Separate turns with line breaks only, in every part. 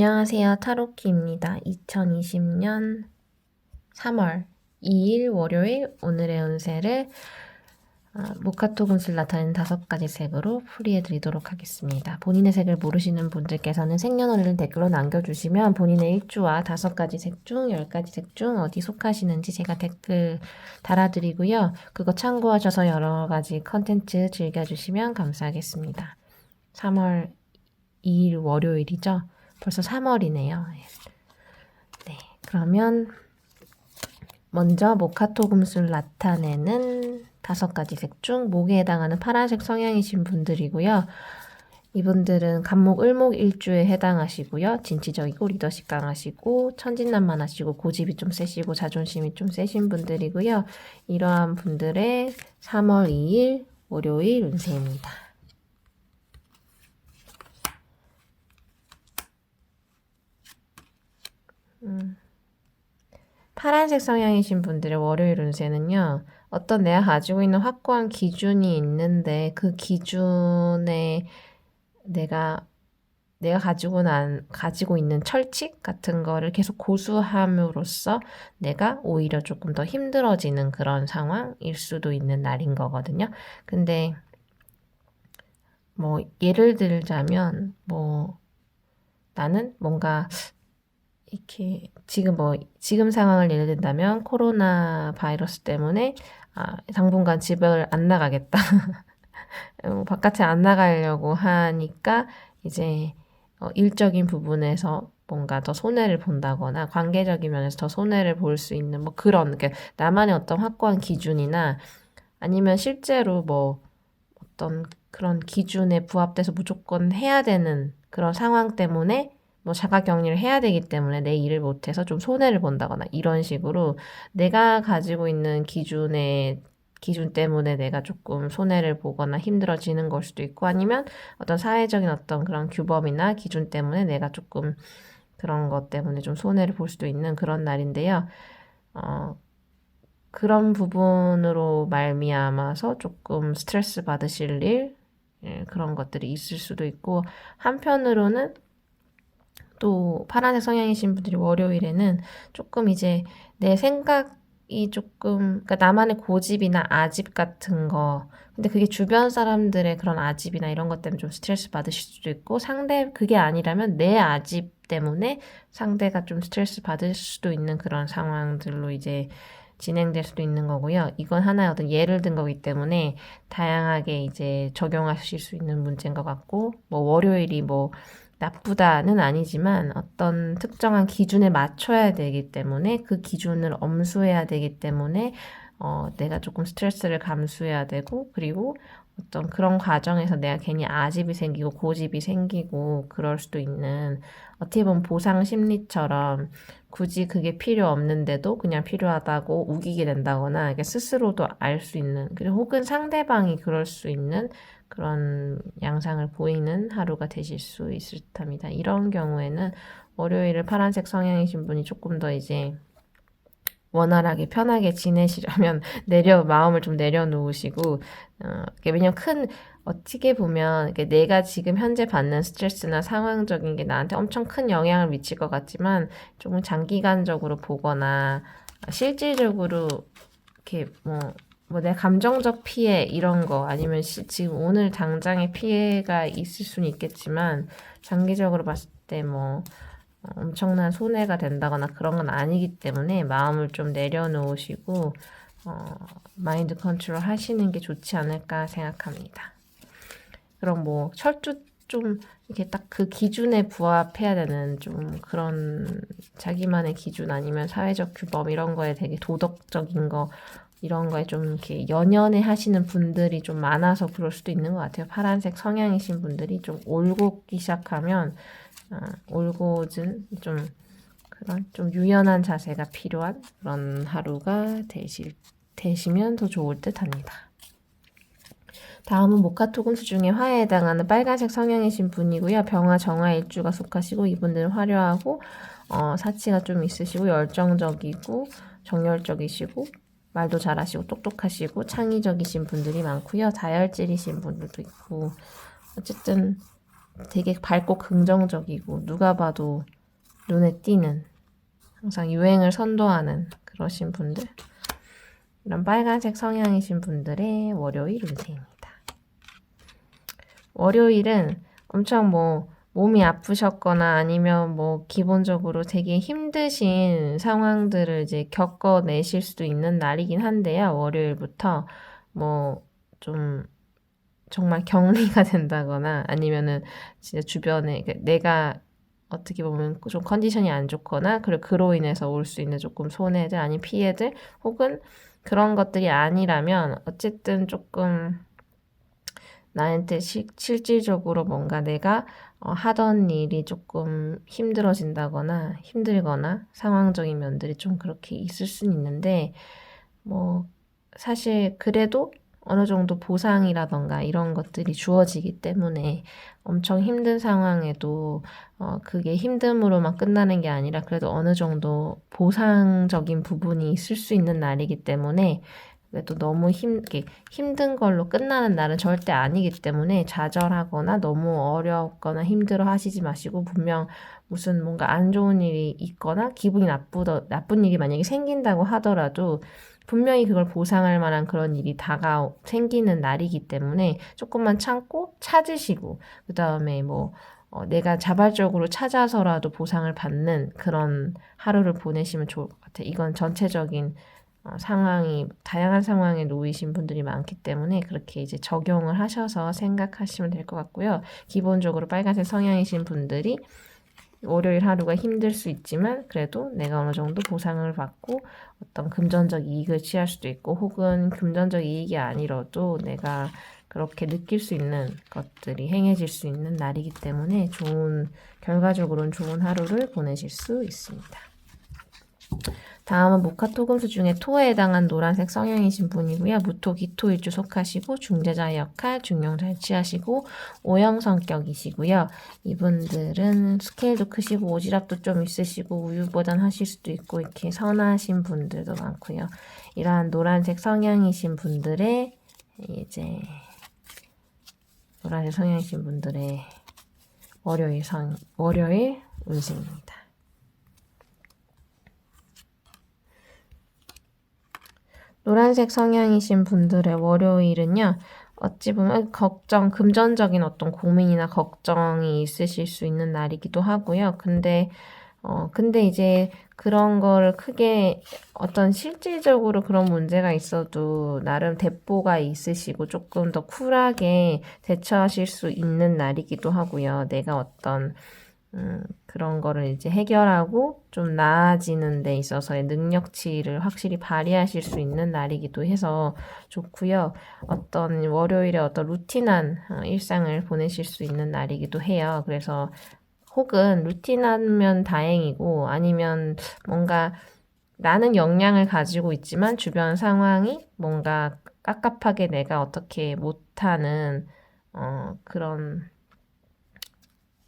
안녕하세요. 타로키입니다. 2020년 3월 2일 월요일 오늘의 운세를 모카토 금술 나타내는 5가지 색으로 풀이해드리도록 하겠습니다. 본인의 색을 모르시는 분들께서는 생년월일을 댓글로 남겨주시면 본인의 일주와 5가지 색 중 10가지 색 중 어디 속하시는지 제가 댓글 달아드리고요. 그거 참고하셔서 여러가지 컨텐츠 즐겨주시면 감사하겠습니다. 3월 2일 월요일이죠. 벌써 3월이네요. 네, 그러면 먼저 모카토 금술 나타내는 5가지 색 중 목에 해당하는 파란색 성향이신 분들이고요. 이분들은 간목, 을목, 일주에 해당하시고요. 진취적이고 리더십 강하시고 천진난만하시고 고집이 좀 세시고 자존심이 좀 세신 분들이고요. 이러한 분들의 3월 2일 월요일 운세입니다. 파란색 성향이신 분들의 월요일 운세는요. 어떤 내가 가지고 있는 확고한 기준이 있는데 그 기준에 내가 가지고 있는 철칙 같은 거를 계속 고수함으로써 내가 오히려 조금 더 힘들어지는 그런 상황일 수도 있는 날인 거거든요. 근데 뭐 예를 들자면 나는 뭔가 이렇게 지금 상황을 예를 든다면 코로나 바이러스 때문에 당분간 집을 안 나가겠다. 바깥에 안 나가려고 하니까 이제 일적인 부분에서 뭔가 더 손해를 본다거나 관계적인 면에서 더 손해를 볼 수 있는 그런 나만의 어떤 확고한 기준이나 아니면 실제로 어떤 그런 기준에 부합돼서 무조건 해야 되는 그런 상황 때문에 자가격리를 해야 되기 때문에 내 일을 못해서 좀 손해를 본다거나 이런 식으로 내가 가지고 있는 기준 때문에 내가 조금 손해를 보거나 힘들어지는 걸 수도 있고 아니면 어떤 사회적인 어떤 그런 규범이나 기준 때문에 내가 조금 그런 것 때문에 좀 손해를 볼 수도 있는 그런 날인데요. 그런 부분으로 말미암아서 조금 스트레스 받으실 일, 그런 것들이 있을 수도 있고 한편으로는 또 파란색 성향이신 분들이 월요일에는 조금 이제 내 생각이 조금 그러니까 나만의 고집이나 아집 같은 거 근데 그게 주변 사람들의 그런 아집이나 이런 것 때문에 좀 스트레스 받으실 수도 있고 그게 아니라면 내 아집 때문에 상대가 좀 스트레스 받을 수도 있는 그런 상황들로 이제 진행될 수도 있는 거고요. 이건 하나의 어떤 예를 든 거기 때문에 다양하게 이제 적용하실 수 있는 문제인 것 같고 월요일이 나쁘다는 아니지만 어떤 특정한 기준에 맞춰야 되기 때문에 그 기준을 엄수해야 되기 때문에 내가 조금 스트레스를 감수해야 되고 그리고 어떤 그런 과정에서 내가 괜히 아집이 생기고 고집이 생기고 그럴 수도 있는 어떻게 보면 보상 심리처럼 굳이 그게 필요 없는데도 그냥 필요하다고 우기게 된다거나 스스로도 알 수 있는 그리고 혹은 상대방이 그럴 수 있는 그런 양상을 보이는 하루가 되실 수 있을 듯합니다. 이런 경우에는 월요일을 파란색 성향이신 분이 조금 더 이제 원활하게 편하게 지내시려면 마음을 좀 내려놓으시고 왜냐면 어떻게 보면 내가 지금 현재 받는 스트레스나 상황적인 게 나한테 엄청 큰 영향을 미칠 것 같지만 조금 장기간적으로 보거나 실질적으로 이렇게 내 감정적 피해 이런 거 아니면 지금 오늘 당장의 피해가 있을 수는 있겠지만 장기적으로 봤을 때 엄청난 손해가 된다거나 그런 건 아니기 때문에 마음을 좀 내려놓으시고 마인드 컨트롤 하시는 게 좋지 않을까 생각합니다. 그럼 철주 좀 이렇게 딱 그 기준에 부합해야 되는 좀 그런 자기만의 기준 아니면 사회적 규범 이런 거에 되게 도덕적인 거 이런 거에 좀 이렇게 연연해 하시는 분들이 좀 많아서 그럴 수도 있는 것 같아요. 파란색 성향이신 분들이 좀 올곧기 시작하면 올곧은 그런 좀 유연한 자세가 필요한 그런 하루가 되시면 더 좋을 듯 합니다. 다음은 모카토 금수 중에 화에 해당하는 빨간색 성향이신 분이고요. 병화, 정화, 일주가 속하시고 이분들은 화려하고 사치가 좀 있으시고 열정적이고 정열적이시고 말도 잘하시고 똑똑하시고 창의적이신 분들이 많고요. 다혈질이신 분들도 있고 어쨌든 되게 밝고 긍정적이고 누가 봐도 눈에 띄는, 항상 유행을 선도하는 그러신 분들, 이런 빨간색 성향이신 분들의 월요일 운세입니다. 월요일은 엄청 뭐 몸이 아프셨거나 아니면 뭐 기본적으로 되게 힘드신 상황들을 이제 겪어내실 수도 있는 날이긴 한데요. 월요일부터 뭐 좀 정말 격리가 된다거나 아니면은 진짜 주변에 내가 어떻게 보면 좀 컨디션이 안 좋거나 그리고 그로 인해서 올 수 있는 조금 손해들 아니면 피해들 혹은 그런 것들이 아니라면 어쨌든 조금 나한테 실질적으로 뭔가 내가 하던 일이 조금 힘들어진다거나 힘들거나 상황적인 면들이 좀 그렇게 있을 수는 있는데 뭐 사실 그래도 어느 정도 보상이라던가 이런 것들이 주어지기 때문에 엄청 힘든 상황에도 그게 힘듦으로만 끝나는 게 아니라 그래도 어느 정도 보상적인 부분이 있을 수 있는 날이기 때문에 그래도 너무 힘든 걸로 끝나는 날은 절대 아니기 때문에 좌절하거나 너무 어렵거나 힘들어 하시지 마시고 분명 무슨 뭔가 안 좋은 일이 있거나 기분이 나쁜 일이 만약에 생긴다고 하더라도 분명히 그걸 보상할 만한 그런 일이 생기는 날이기 때문에 조금만 참고 찾으시고 그 다음에 뭐 내가 자발적으로 찾아서라도 보상을 받는 그런 하루를 보내시면 좋을 것 같아요. 이건 전체적인 다양한 상황에 놓이신 분들이 많기 때문에 그렇게 이제 적용을 하셔서 생각하시면 될 것 같고요. 기본적으로 빨간색 성향이신 분들이 월요일 하루가 힘들 수 있지만 그래도 내가 어느 정도 보상을 받고 어떤 금전적 이익을 취할 수도 있고 혹은 금전적 이익이 아니라도 내가 그렇게 느낄 수 있는 것들이 행해질 수 있는 날이기 때문에 결과적으로는 좋은 하루를 보내실 수 있습니다. 다음은 목화토금수 중에 토에 해당한 노란색 성향이신 분이고요. 무토, 기토일주 속하시고 중재자의 역할, 중용 잘 취하시고 O형 성격이시고요. 이분들은 스케일도 크시고 오지랖도 좀 있으시고 우유보단 하실 수도 있고 이렇게 선하신 분들도 많고요. 이러한 노란색 성향이신 분들의 노란색 성향이신 분들의 월요일 운세입니다. 노란색 성향이신 분들의 월요일은요, 어찌 보면 금전적인 어떤 고민이나 걱정이 있으실 수 있는 날이기도 하고요. 근데 이제 그런 거를 크게 어떤 실질적으로 그런 문제가 있어도 나름 대보가 있으시고 조금 더 쿨하게 대처하실 수 있는 날이기도 하고요. 내가 어떤 그런 거를 이제 해결하고 좀 나아지는 데 있어서의 능력치를 확실히 발휘하실 수 있는 날이기도 해서 좋고요. 어떤 월요일에 어떤 루틴한 일상을 보내실 수 있는 날이기도 해요. 그래서 혹은 루틴하면 다행이고 아니면 뭔가 나는 역량을 가지고 있지만 주변 상황이 뭔가 깝깝하게 내가 어떻게 못하는 그런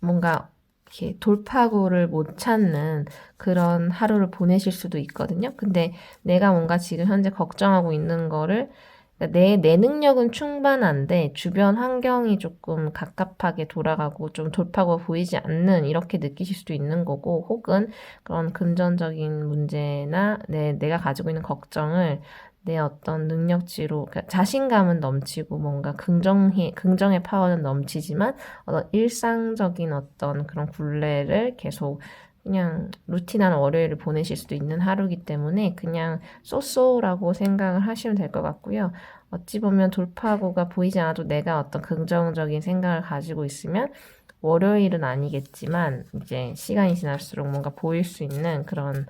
뭔가 이렇게 돌파구를 못 찾는 그런 하루를 보내실 수도 있거든요. 근데 내가 뭔가 지금 현재 걱정하고 있는 거를 그러니까 내 능력은 충분한데 주변 환경이 조금 갑갑하게 돌아가고 좀 돌파구가 보이지 않는 이렇게 느끼실 수도 있는 거고 혹은 그런 금전적인 문제나 내가 가지고 있는 걱정을 내 어떤 능력치로 그러니까 자신감은 넘치고 뭔가 긍정의 파워는 넘치지만 어떤 일상적인 어떤 그런 굴레를 계속 그냥 루틴한 월요일을 보내실 수도 있는 하루이기 때문에 그냥 쏘쏘라고 생각을 하시면 될 것 같고요. 어찌 보면 돌파구가 보이지 않아도 내가 어떤 긍정적인 생각을 가지고 있으면 월요일은 아니겠지만 이제 시간이 지날수록 뭔가 보일 수 있는 그런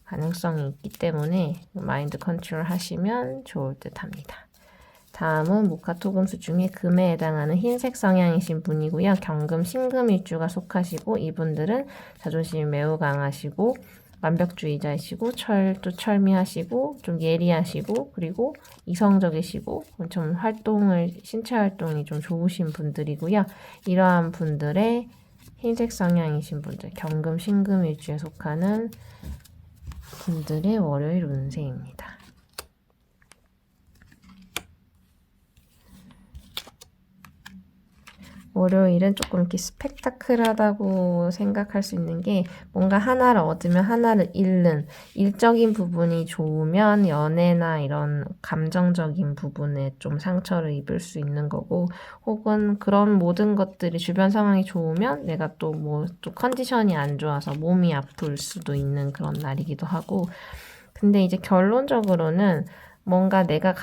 가능성이 있기 때문에 마인드 컨트롤 하시면 좋을 듯 합니다. 다음은 목화토금수 중에 금에 해당하는 흰색 성향이신 분이고요. 경금, 신금일주가 속하시고 이분들은 자존심이 매우 강하시고 완벽주의자이시고 또 철미하시고 좀 예리하시고 그리고 이성적이시고 좀 신체 활동이 좀 좋으신 분들이고요. 이러한 분들의 흰색 성향이신 분들, 경금, 신금일주에 속하는 분들의 월요일 운세입니다. 월요일은 조금 이렇게 스펙타클하다고 생각할 수 있는 게 뭔가 하나를 얻으면 하나를 잃는 일적인 부분이 좋으면 연애나 이런 감정적인 부분에 좀 상처를 입을 수 있는 거고 혹은 그런 모든 것들이 주변 상황이 좋으면 내가 또 뭐 또 컨디션이 안 좋아서 몸이 아플 수도 있는 그런 날이기도 하고 근데 이제 결론적으로는 뭔가 내가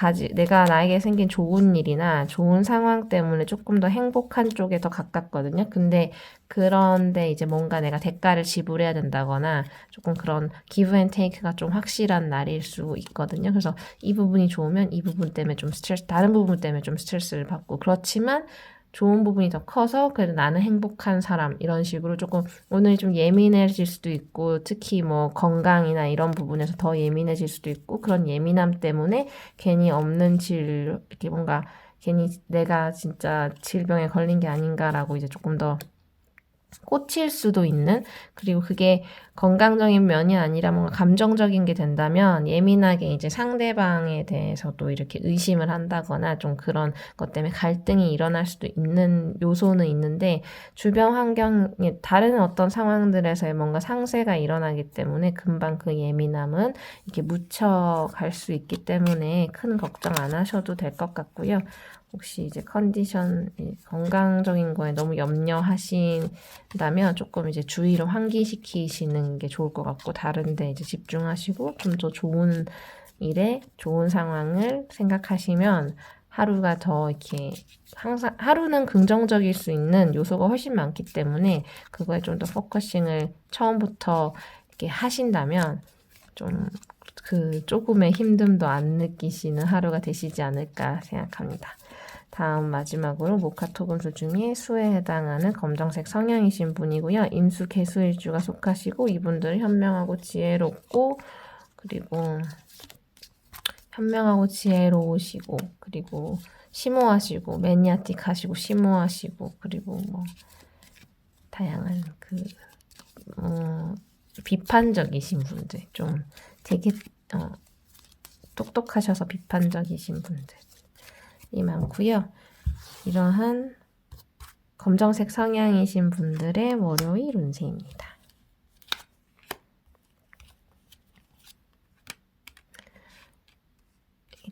나에게 생긴 좋은 일이나 좋은 상황 때문에 조금 더 행복한 쪽에 더 가깝거든요. 그런데 이제 뭔가 내가 대가를 지불해야 된다거나 조금 그런 기브 앤 테이크가 좀 확실한 날일 수 있거든요. 그래서 이 부분이 좋으면 이 부분 때문에 좀 다른 부분 때문에 좀 스트레스를 받고 그렇지만 좋은 부분이 더 커서 그래도 나는 행복한 사람 이런 식으로 조금 오늘 좀 예민해질 수도 있고 특히 뭐 건강이나 이런 부분에서 더 예민해질 수도 있고 그런 예민함 때문에 괜히 이렇게 뭔가 괜히 내가 진짜 질병에 걸린 게 아닌가라고 이제 조금 더 꽂힐 수도 있는 그리고 그게 건강적인 면이 아니라 뭔가 감정적인 게 된다면 예민하게 이제 상대방에 대해서도 이렇게 의심을 한다거나 좀 그런 것 때문에 갈등이 일어날 수도 있는 요소는 있는데 주변 환경에 다른 어떤 상황들에서의 뭔가 상쇄가 일어나기 때문에 금방 그 예민함은 이렇게 묻혀갈 수 있기 때문에 큰 걱정 안 하셔도 될 것 같고요. 혹시 이제 컨디션, 건강적인 거에 너무 염려하신다면 조금 이제 주의를 환기시키시는 게 좋을 것 같고, 다른데 이제 집중하시고 좀 더 좋은 일에, 좋은 상황을 생각하시면 하루가 더 이렇게 항상, 하루는 긍정적일 수 있는 요소가 훨씬 많기 때문에 그거에 좀 더 포커싱을 처음부터 이렇게 하신다면 좀 그 조금의 힘듦도 안 느끼시는 하루가 되시지 않을까 생각합니다. 다음 마지막으로 모카토금수 중에 수에 해당하는 검정색 성향이신 분이고요. 임수 개수일주가 속하시고 이분들 현명하고 지혜롭고 그리고 현명하고 지혜로우시고 그리고 심오하시고 매니아틱하시고 심오하시고 그리고 뭐 다양한 비판적이신 분들 좀 되게 똑똑하셔서 비판적이신 분들이 많고요. 이러한 검정색 성향이신 분들의 월요일 운세입니다.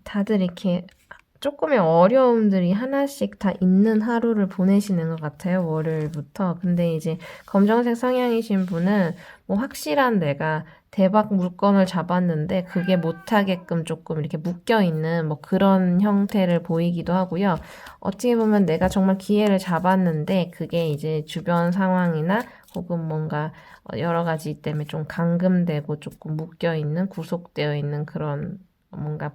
다들 이렇게 조금의 어려움들이 하나씩 다 있는 하루를 보내시는 것 같아요. 월요일부터. 근데 이제 검정색 성향이신 분은 뭐 확실한 내가 대박 물건을 잡았는데 그게 못하게끔 조금 이렇게 묶여있는 뭐 그런 형태를 보이기도 하고요. 어떻게 보면 내가 정말 기회를 잡았는데 그게 이제 주변 상황이나 혹은 뭔가 여러 가지 때문에 좀 감금되고 조금 묶여있는, 구속되어 있는 그런 뭔가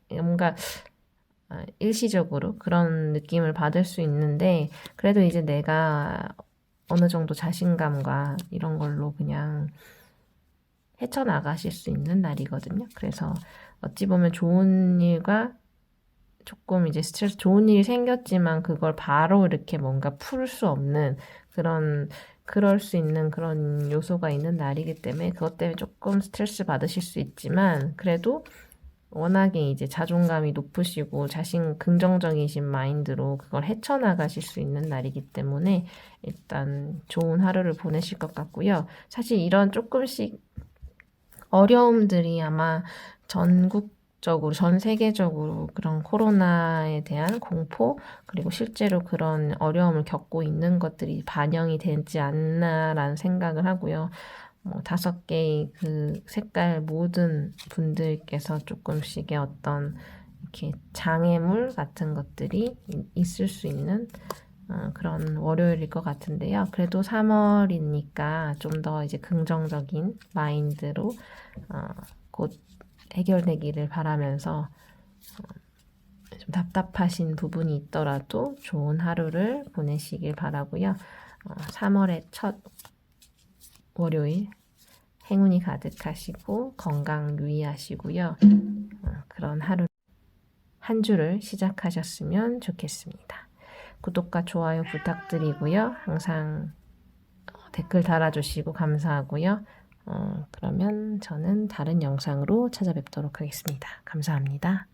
뭔가 일시적으로 그런 느낌을 받을 수 있는데 그래도 이제 내가 어느 정도 자신감과 이런 걸로 그냥 헤쳐나가실 수 있는 날이거든요. 그래서 어찌 보면 좋은 일과 조금 이제 좋은 일이 생겼지만 그걸 바로 이렇게 뭔가 풀 수 없는 그럴 수 있는 그런 요소가 있는 날이기 때문에 그것 때문에 조금 스트레스 받으실 수 있지만 그래도 워낙에 이제 자존감이 높으시고 긍정적이신 마인드로 그걸 헤쳐나가실 수 있는 날이기 때문에 일단 좋은 하루를 보내실 것 같고요. 사실 이런 조금씩 어려움들이 아마 전국적으로, 전 세계적으로 그런 코로나에 대한 공포, 그리고 실제로 그런 어려움을 겪고 있는 것들이 반영이 되지 않나라는 생각을 하고요. 5개의 그 색깔 모든 분들께서 조금씩의 어떤 이렇게 장애물 같은 것들이 있을 수 있는 그런 월요일일 것 같은데요. 그래도 3월이니까 좀 더 이제 긍정적인 마인드로 곧 해결되기를 바라면서 좀 답답하신 부분이 있더라도 좋은 하루를 보내시길 바라고요. 3월의 첫 월요일 행운이 가득하시고 건강 유의하시고요. 그런 한 주를 시작하셨으면 좋겠습니다. 구독과 좋아요 부탁드리고요. 항상 댓글 달아주시고 감사하고요. 그러면 저는 다른 영상으로 찾아뵙도록 하겠습니다. 감사합니다.